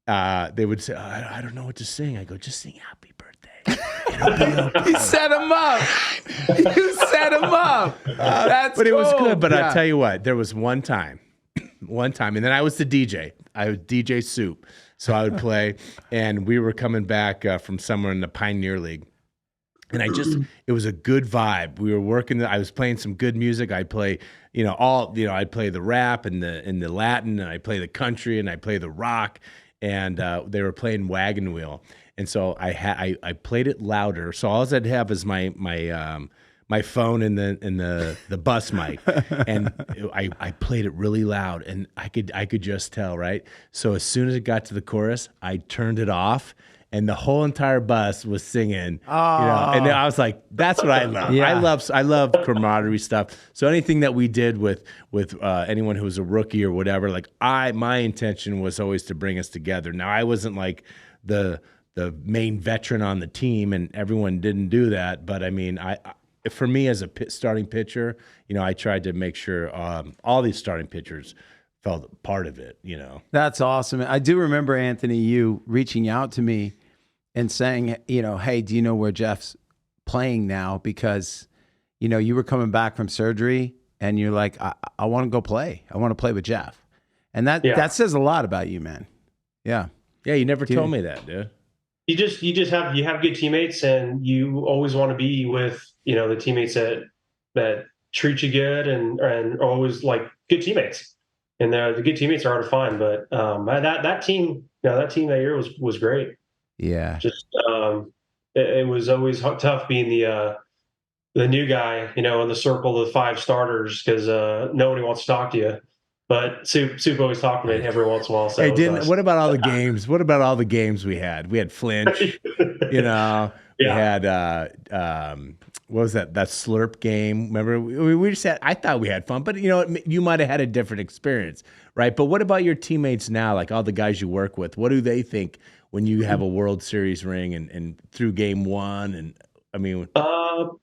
they would say, I don't know what to sing. I go, just sing happy birthday. It'll be okay. You set him up. You set him up. That's But it was cool. good. But I tell you what, there was one time, and then I was the DJ. I was DJ Soup. So I would play, and we were coming back from somewhere in the Pioneer League. And it was a good vibe. We were working. I was playing some good music. I'd play, I'd play the rap and the Latin, and I'd play the country, and I'd play the rock. And they were playing Wagon Wheel, and so I played it louder. So all I'd have is my phone and the bus mic, and I played it really loud, and I could just tell, right? So as soon as it got to the chorus, I turned it off, and the whole entire bus was singing. And I was like, that's what I love. Yeah. I love camaraderie stuff. So anything that we did with anyone who was a rookie or whatever, like my intention was always to bring us together. Now I wasn't like the main veteran on the team, and everyone didn't do that. But I mean, for me as a starting pitcher, I tried to make sure all these starting pitchers felt part of it. That's awesome. I do remember, Anthony, you reaching out to me and saying, hey, do you know where Jeff's playing now? Because, you were coming back from surgery, and you're like, I want to go play. I want to play with Jeff. And that says a lot about you, man. Yeah. Yeah, you never told me that, dude. You have good teammates, and you always want to be with, the teammates that treat you good and always like good teammates. And the good teammates are hard to find, but that team that year was great. Yeah. Just it was always tough being the new guy, in the circle of the 5 starters, because nobody wants to talk to you. But Soup always talked to me every once in a while. So hey, what about all the games? What about all the games we had? We had Flinch, We had what was that Slurp game? Remember, we just had. I thought we had fun, but you might have had a different experience, right? But what about your teammates now? Like all the guys you work with, what do they think when you have a World Series ring and through game 1? And I mean,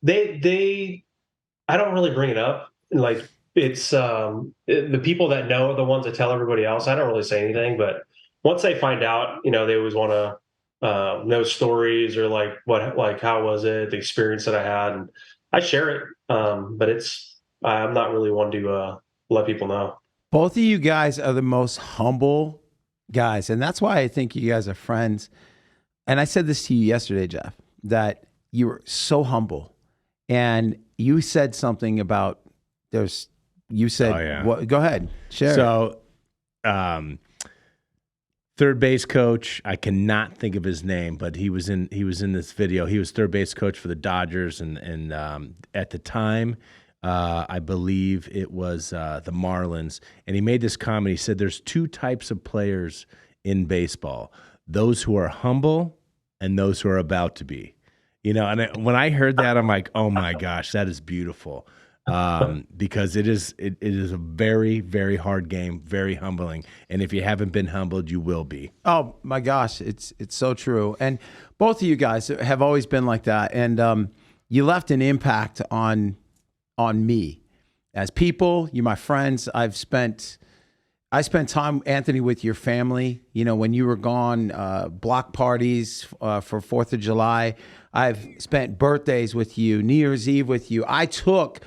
they I don't really bring it up. Like it's the people that know are the ones that tell everybody else. I don't really say anything, but once they find out, they always want to know stories or like how was it, the experience that I had, and I share it. But I'm not really one to let people know. Both of you guys are the most humble guys, and that's why I think you guys are friends. And I said this to you yesterday, Jeff, that you were so humble, and you said something about you said, oh, yeah. What, go ahead, share. So, third base coach, I cannot think of his name, but he was in this video. He was third base coach for the Dodgers, and at the time, I believe it was the Marlins, and he made this comment. He said, "There's 2 types of players in baseball: those who are humble and those who are about to be." And when I heard that, I'm like, "Oh my gosh, that is beautiful." Because it is a very, very hard game, very humbling. And if you haven't been humbled, you will be. Oh my gosh, it's so true. And both of you guys have always been like that. And you left an impact on me as people. You're my friends. I've spent I spent time, Anthony, with your family. You know, when you were gone, block parties for 4th of July. I've spent birthdays with you, New Year's Eve with you. I took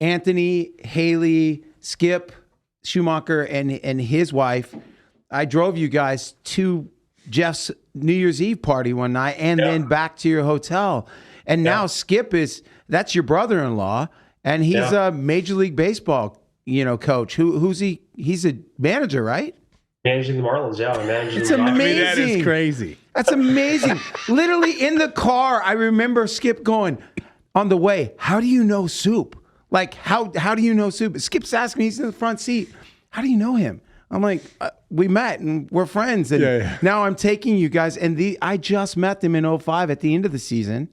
Anthony, Haley, Skip Schumacher, and his wife. I drove you guys to Jeff's New Year's Eve party one night and then back to your hotel. And now Skip that's your brother-in-law, and he's a Major League Baseball, coach. Who's he? He's a manager, right? Managing the Marlins, It's amazing. I mean, that is crazy. That's amazing. Literally in the car, I remember Skip going on the way, how do you know Soup? Like, how do you know Soup? Skip's asking me, he's in the front seat. How do you know him? I'm like, we met and we're friends. And now I'm taking you guys. And I just met them in 2005 at the end of the season.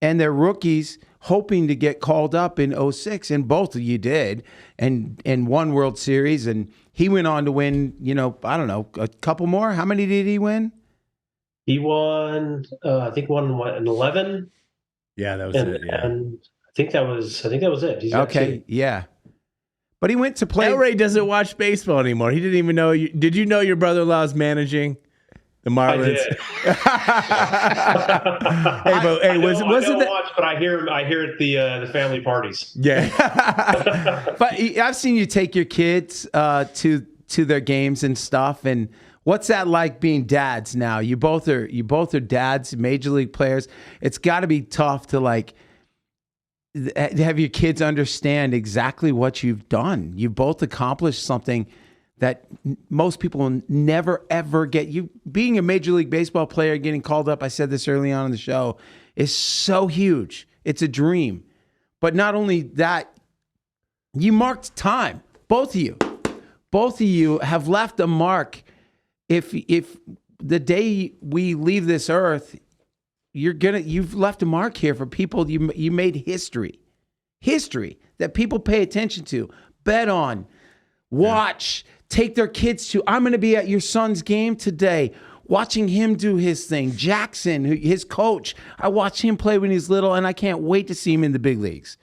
And they're rookies hoping to get called up in 2006. And both of you did. And won World Series. And he went on to win, I don't know, a couple more. How many did he win? He won, I think in 11. Yeah, that was it. Yeah. And I think that was it. He's okay, yeah. But he went to play. El Rey doesn't watch baseball anymore. He didn't even know. Did you know your brother-in-law is managing the Marlins? I did. wasn't that? Watch, but I hear at the family parties. Yeah. But I've seen you take your kids to their games and stuff. And what's that like being dads now? You both are dads, major league players. It's got to be tough to have your kids understand exactly what you've done. You both accomplished something that most people will never, ever get. You being a Major League Baseball player, getting called up, I said this early on in the show, is so huge. It's a dream. But not only that, you marked time. Both of you have left a mark. If the day we leave this earth, you've left a mark here for people. You made history that people pay attention to, bet on, watch, take their kids to. I'm going to be at your son's game today, watching him do his thing. Jackson, his coach, I watched him play when he was little, and I can't wait to see him in the big leagues.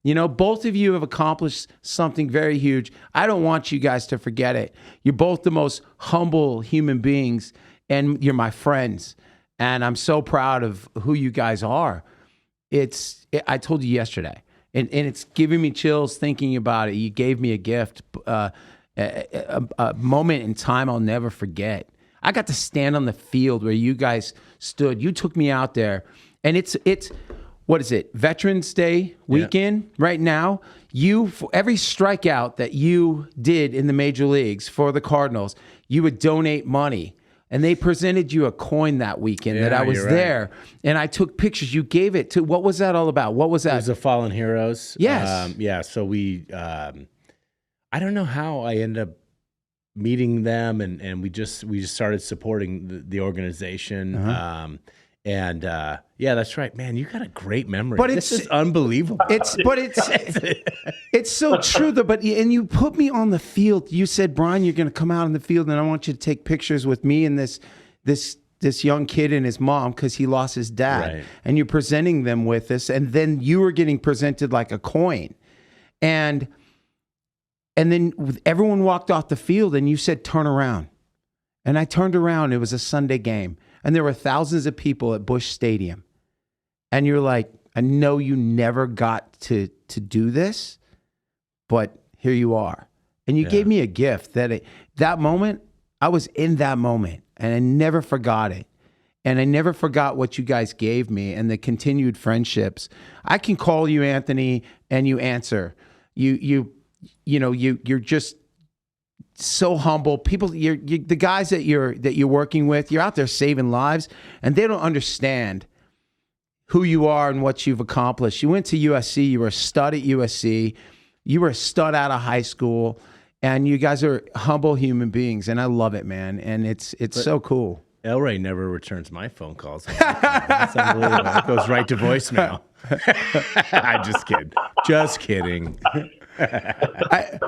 Both of you have accomplished something very huge. I don't want you guys to forget it. You're both the most humble human beings, and you're my friends. And I'm so proud of who you guys are. I told you yesterday, and it's giving me chills thinking about it. You gave me a gift, a moment in time I'll never forget. I got to stand on the field where you guys stood. You took me out there, and it's what is it? Veterans Day weekend right now. For every strikeout that you did in the major leagues for the Cardinals, you would donate money. And they presented you a coin that weekend that I was there. And I took pictures. You gave it to, what was that all about? What was that? It was the Fallen Heroes. Yes. So we, I don't know how I ended up meeting them, and we just started supporting the organization. That's right, man. You got a great memory. But this is unbelievable. It's so true though. And you put me on the field. You said, Brian, you're going to come out on the field, and I want you to take pictures with me and this young kid and his mom, because he lost his dad. Right. And you're presenting them with this, and then you were getting presented like a coin, and then everyone walked off the field, and you said, turn around. And I turned around. It was a Sunday game. And there were thousands of people at Busch Stadium. And you're like, I know you never got to do this, but here you are. And you gave me a gift that moment, I was in that moment, and I never forgot it. And I never forgot what you guys gave me and the continued friendships. I can call you Anthony and you answer. You're just so humble. People, you're the guys that you're working with, you're out there saving lives, and they don't understand who you are and what you've accomplished. You went to USC, you were a stud at USC, you were a stud out of high school, and you guys are humble human beings, and I love it, man. And it's so cool. El Rey never returns my phone calls. That's unbelievable. It goes right to voicemail. I'm just kidding.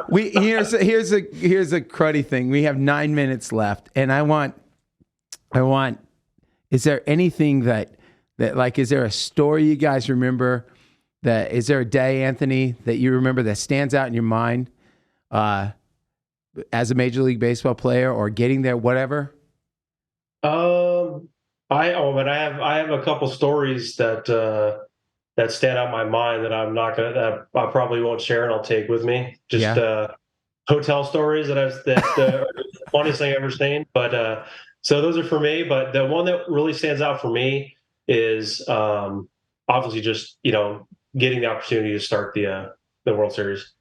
Here's a cruddy thing. We have 9 minutes left, and I want. Is there anything that is there a story you guys remember? Is there a day, Anthony, that you remember that stands out in your mind? as a Major League Baseball player or getting there, whatever? I have a couple stories that stand out in my mind that that I probably won't share and I'll take with me. Just hotel stories that's the funniest thing I've ever seen. But so those are for me. But the one that really stands out for me is obviously just getting the opportunity to start the World Series.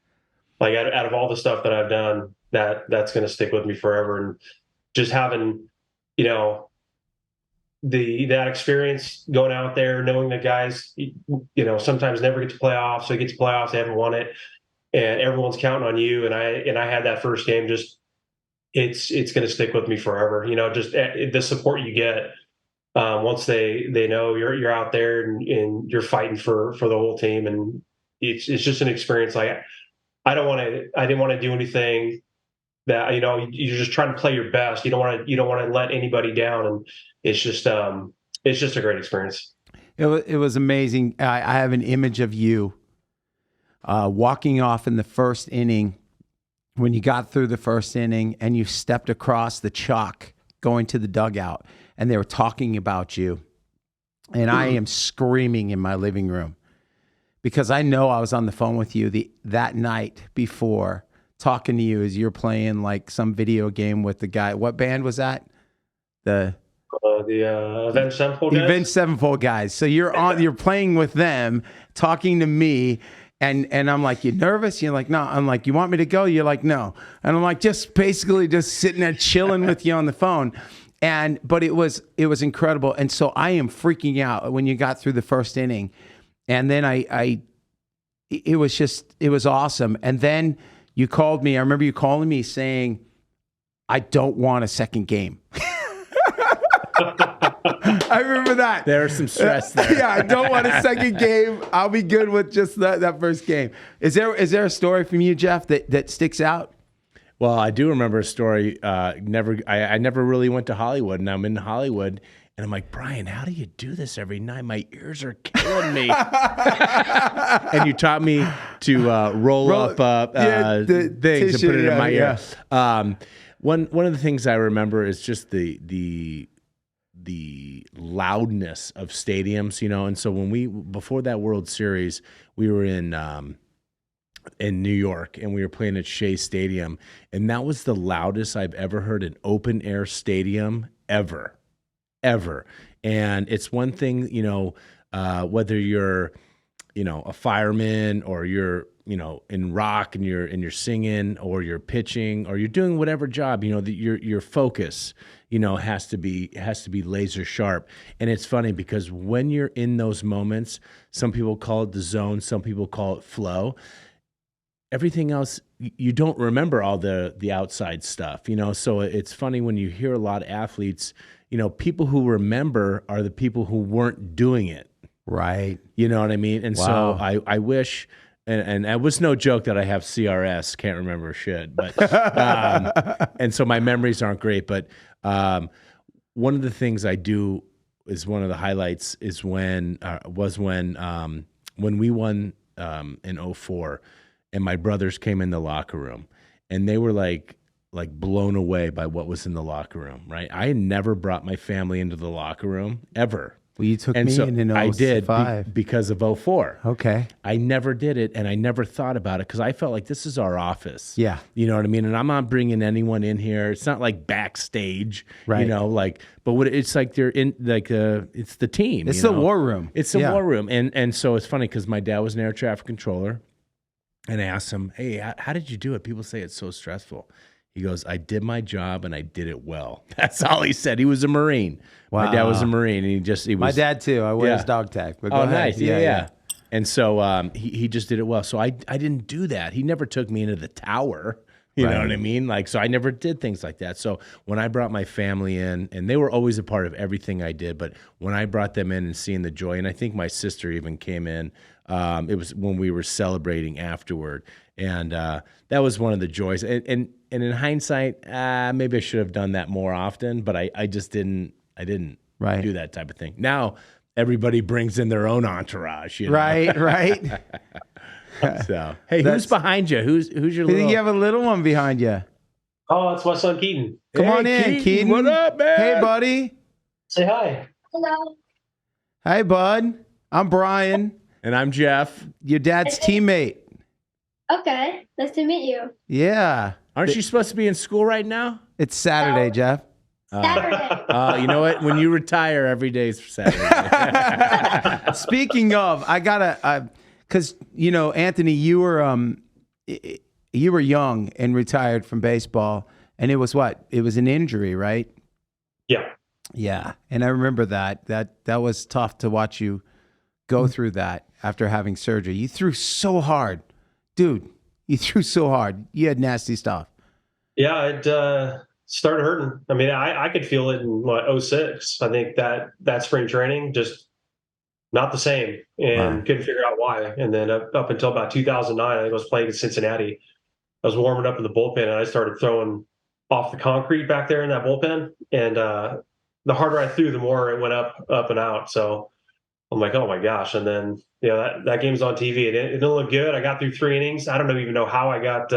Like out of all the stuff that I've done, that's going to stick with me forever. And just having that experience going out there, knowing that guys sometimes never get to playoffs, so they get to playoffs, they haven't won it, and everyone's counting on you. And I had that first game. Just it's going to stick with me forever. Just the support you get once they know you're out there and you're fighting for the whole team, and it's just an experience. Like I didn't want to do anything that you're just trying to play your best. You don't want to let anybody down, and it's just a great experience. It was amazing. I have an image of you walking off in the first inning when you got through the first inning and you stepped across the chalk going to the dugout, and they were talking about you, and I am screaming in my living room because I know I was on the phone with you that night before, talking to you as you're playing like some video game with the guy. What band was that? The Avenged Sevenfold guys. Avenged Sevenfold guys. So you're playing with them, talking to me, and I'm like, you nervous? You're like, no. I'm like, you want me to go? You're like, no. And I'm like, just basically just sitting there chilling with you on the phone. But it was incredible. And so I am freaking out when you got through the first inning. And then it was awesome. And then you called me. I remember you calling me saying, I don't want a second game. I remember that. There was some stress there. Yeah, I don't want a second game. I'll be good with just that first game. Is there a story from you, Jeff, that sticks out? Well, I do remember a story. I never really went to Hollywood, and I'm in Hollywood, and I'm like, Brian, how do you do this every night? My ears are killing me. And you taught me to roll up the things tissue, and put it in my ear. Yeah. One of the things I remember is just the loudness of stadiums, and so before that World Series, we were in New York, and we were playing at Shea Stadium, and that was the loudest I've ever heard an open air stadium ever. And it's one thing, whether you're, a fireman or you're, in rock and you're singing or you're pitching or you're doing whatever job, your focus, has to be laser sharp. And it's funny because when you're in those moments, some people call it the zone, some people call it flow. Everything else, you don't remember all the outside stuff, so it's funny when you hear a lot of athletes, people who remember are the people who weren't doing it. Right. You know what I mean? And Wow. so I wish, and it was no joke that I have CRS, can't remember shit, but, and so my memories aren't great, but one of the things I do is one of the highlights is when we won in 2004, and my brothers came in the locker room, and they were like blown away by what was in the locker room, right? I had never brought my family into the locker room ever. Well, you took and me so in 05. I did because of 2004. Okay. I never did it, and I never thought about it because I felt like this is our office. Yeah. You know what I mean? And I'm not bringing anyone in here. It's not like backstage, right. But what it's like they're in, it's the team. It's the war room. It's the war room. And so it's funny because my dad was an air traffic controller, and I asked him, hey, how did you do it? People say it's so stressful. He goes, I did my job and I did it well. That's all he said. He was a Marine. Wow. My dad was a Marine, and he was. My dad too. I wear his dog tag. But go ahead. Nice. Yeah. And so he just did it well. So I didn't do that. He never took me into the tower. You know what I mean? So I never did things like that. So when I brought my family in, and they were always a part of everything I did, but when I brought them in and seeing the joy, and I think my sister even came in, it was when we were celebrating afterward. And that was one of the joys. And in hindsight, maybe I should have done that more often, but I just didn't. I didn't do that type of thing. Now everybody brings in their own entourage. Right. So hey, who's behind you? Who's your? You have a little one behind you. Oh, it's my son Keaton. Come on in, Keaton. What up, man? Hey, buddy. Say hi. Hello. Hey, bud. I'm Brian, And I'm Jeff. your dad's teammate. Okay, nice to meet you. Yeah. Aren't you supposed to be in school right now? It's Saturday, No. Jeff. Saturday. You know what? When you retire, every day's Saturday. Speaking of, I gotta, because Anthony, you were young and retired from baseball, and it was what? It was an injury, right? Yeah. Yeah, and I remember that. That was tough to watch you go through that after having surgery. You threw so hard, dude. You threw so hard. You had nasty stuff. Yeah, it started hurting. I mean, I could feel it in 06. I think that spring training just not the same, and couldn't figure out why. And then up until about 2009, I think I was playing in Cincinnati. I was warming up in the bullpen, and I started throwing off the concrete back there in that bullpen. And the harder I threw, the more it went up and out. So I'm like, oh my gosh. And then, that game's on TV. It didn't look good. I got through 3 innings. I don't even know how I got,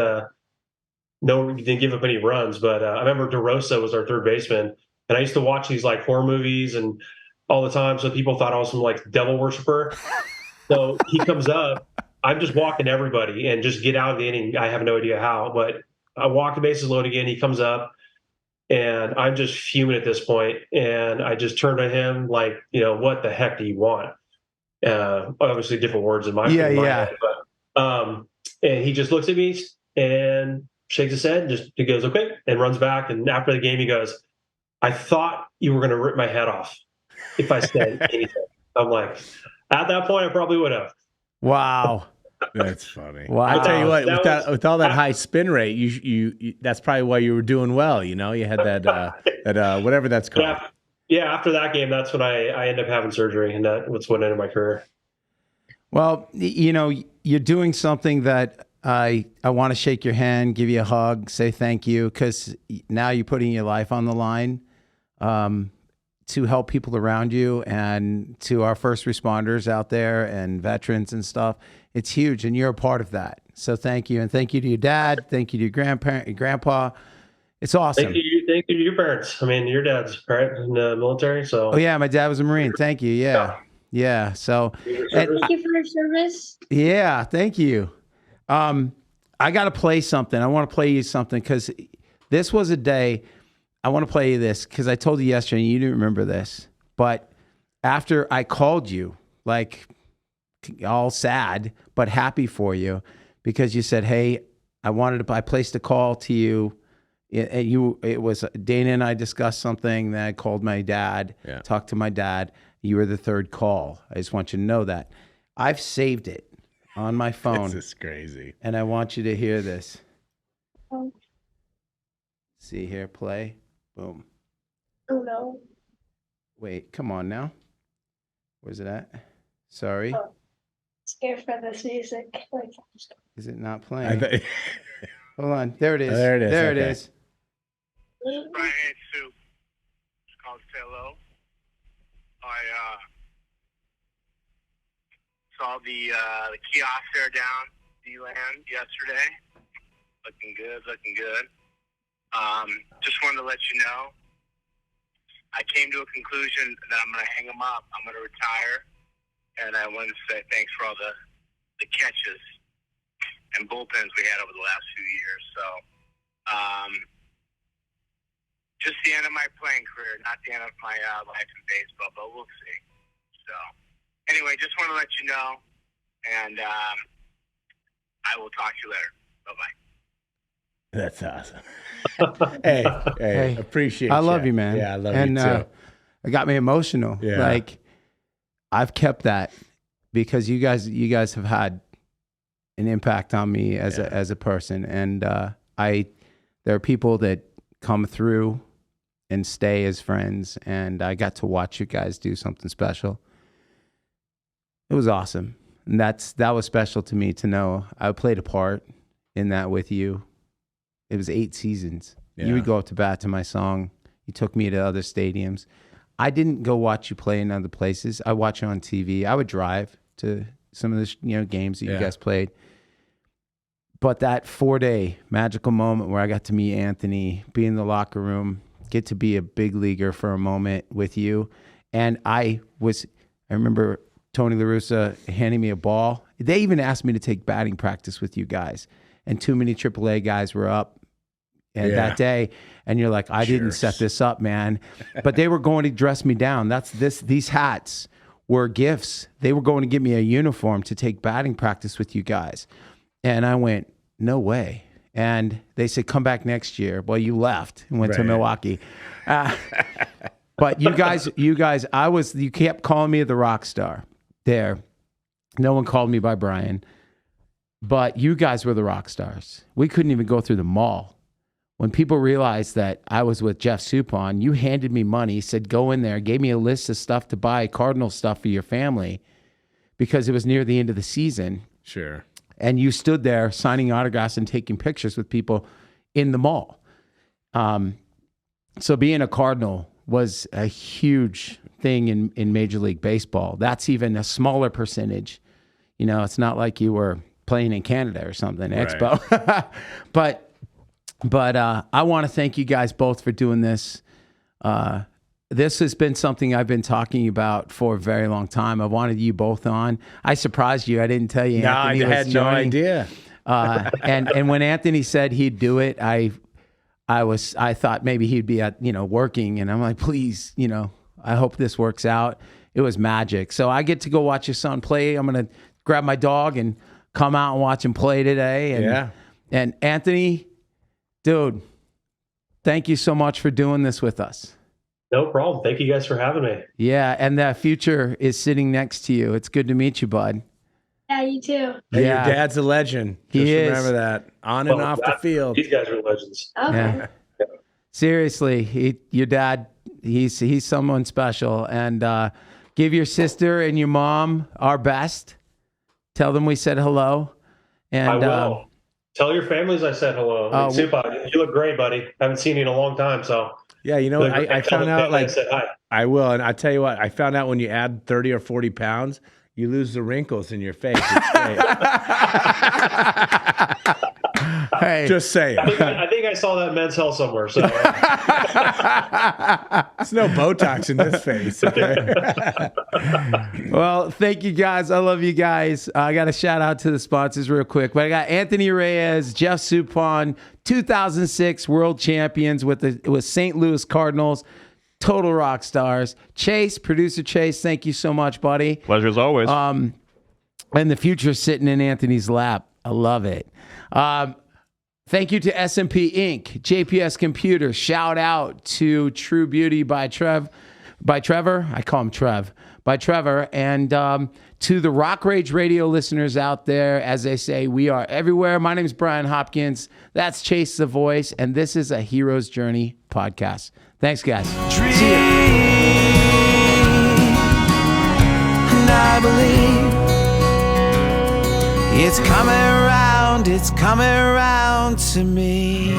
didn't give up any runs, but I remember DeRosa was our third baseman. And I used to watch these like horror movies and all the time. So people thought I was some like devil worshiper. So he comes up, I'm just walking everybody and just get out of the inning. I have no idea how, but I walk the bases loaded again. He comes up. And I'm just fuming at this point, and I just turn to him like, what the heck do you want? Obviously, different words in my head, but and he just looks at me and shakes his head, and he goes okay, and runs back. And after the game, he goes, "I thought you were going to rip my head off if I said anything." I'm like, at that point, I probably would have. Wow. That's funny. Wow. I tell you what, with all that I- high spin rate, you that's probably why you were doing well. You had that whatever that's called. Yeah. After that game, that's when I ended up having surgery, and that's what ended my career. Well, you're doing something that I want to shake your hand, give you a hug, say thank you, because now you're putting your life on the line to help people around you and to our first responders out there and veterans and stuff. It's huge, and you're a part of that. So thank you, and thank you to your dad. Thank you to your grandpa. It's awesome. Thank you to your parents. I mean, your dad's right in the military, so. Oh yeah, my dad was a Marine. Thank you. Yeah. So. Thank you for your service. Yeah, thank you. I got to play something. I want to play you something because this was a day. I want to play you this because I told you yesterday and you didn't remember this. But after I called you, like all sad but happy for you, because you said, "Hey, I placed a call to you." It was Dana and I discussed something. That I called my dad, talked to my dad. You were the third call. I just want you to know that. I've saved it on my phone. This is crazy. And I want you to hear this. Oh, See here, play. Boom. oh no. Wait, come on now. Where's it at? Sorry. Oh. Scared for this music. Is it not playing? Hold on. There it is. There it is. There Okay. it is. Brian Soup. Just called to say hello. I saw the kiosk there down D-Land yesterday. Looking good. Just wanted to let you know I came to a conclusion that I'm going to hang them up. I'm going to retire. And I wanted to say thanks for all the catches and bullpens we had over the last few years. So, just the end of my playing career, not the end of my life in baseball, but we'll see. So, anyway, just want to let you know, and I will talk to you later. Bye-bye. That's awesome. Hey, appreciate I love you, man. Yeah, I love and, you too. It got me emotional. Yeah. Like I've kept that because you guys have had an impact on me as a person, and there are people that come through and stay as friends, and I got to watch you guys do something special. It was awesome, and that was special to me to know I played a part in that with you. It was 8 seasons. Yeah. You would go up to bat to my song. You took me to other stadiums. I didn't go watch you play in other places. I watch you on TV. I would drive to some of the games that you guys played. But that 4-day magical moment where I got to meet Anthony, be in the locker room, get to be a big leaguer for a moment with you. And I remember Tony La Russa handing me a ball. They even asked me to take batting practice with you guys. And too many AAA guys were up that day. And you're like, I didn't set this up, man. But they were going to dress me down. These hats were gifts. They were going to give me a uniform to take batting practice with you guys. And I went, no way. And they said, come back next year. Well, you left and went to Milwaukee. But you guys, you kept calling me the rock star there. No one called me by Brian. But you guys were the rock stars. We couldn't even go through the mall. When people realized that I was with Jeff Suppan, you handed me money, said go in there, gave me a list of stuff to buy, Cardinal stuff for your family, because it was near the end of the season. Sure. And you stood there signing autographs and taking pictures with people in the mall. So being a Cardinal was a huge thing in Major League Baseball. That's even a smaller percentage. You know, it's not like you were playing in Canada or something, Expo. But I want to thank you guys both for doing this. This has been something I've been talking about for a very long time. I wanted you both on. I surprised you. I didn't tell you. No, Anthony I had no idea. And when Anthony said he'd do it, I thought maybe he'd be at, working, and I'm like, please, I hope this works out. It was magic. So I get to go watch your son play. I'm going to grab my dog and come out and watch him play today. And Anthony, dude, thank you so much for doing this with us. No problem. Thank you guys for having me. Yeah, and the future is sitting next to you. It's good to meet you, bud. Yeah, you too. Hey, your dad's a legend. Just remember that. On and off the field. These guys are legends. Okay. Yeah. Seriously, your dad, he's someone special. And give your sister and your mom our best. Tell them we said hello. And I will. Tell your families I said hello. Suppan, you look great, buddy. I haven't seen you in a long time, so. Yeah, I found out, I said hi. I will, and I tell you what, I found out when you add 30 or 40 pounds, you lose the wrinkles in your face. It's great. Hey. Just saying. I think I saw that in Men's Health somewhere. So there's no Botox in this face. Well, thank you guys. I love you guys. I got a shout out to the sponsors real quick. But I got Anthony Reyes, Jeff Suppan, 2006 world champions with St. Louis Cardinals. Total rock stars. Chase, producer Chase, thank you so much, buddy. Pleasure as always. And the future's sitting in Anthony's lap. I love it. Thank you to SMP Inc., JPS Computers. Shout out to True Beauty by Trevor. I call him Trev. By Trevor. And to the Rock Rage Radio listeners out there, as they say, we are everywhere. My name is Brian Hopkins. That's Chase the Voice. And this is a Hero's Journey podcast. Thanks, guys. See you. And I believe it's coming around to me.